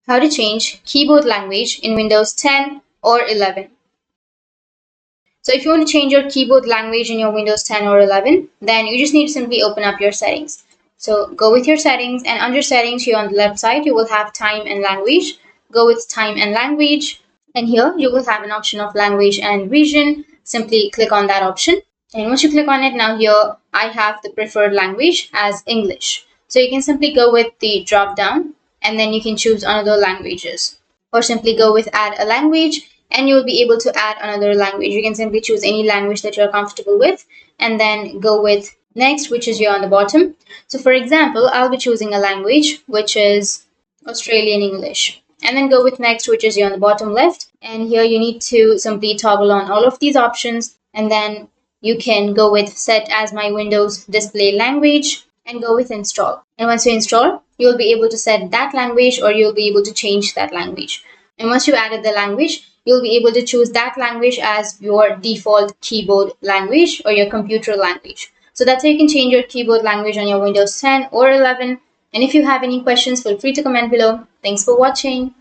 how to change keyboard language in Windows 10 or 11. So if you want to change your keyboard language in your Windows 10 or 11, then you just need to simply open up your settings. So go with your settings, and under settings here on the left side, you will have time and language. Go with time and language, and here you will have an option of language and region. Simply click on that option. And once you click on it, now here I have the preferred language as English. So you can simply go with the drop down, and then you can choose another languages, or simply go with add a language, and you'll be able to add another language. You can simply choose any language that you're comfortable with, and then go with next, which is here on the bottom. So for example, I'll be choosing a language which is Australian English, and then go with next, which is here on the bottom left. And here you need to simply toggle on all of these options, and then you can go with set as my Windows display language and go with install. And once you install, you'll be able to set that language, or you'll be able to change that language. And once you added the language, you'll be able to choose that language as your default keyboard language or your computer language. So that's how you can change your keyboard language on your Windows 10 or 11. And if you have any questions, feel free to comment below. Thanks for watching.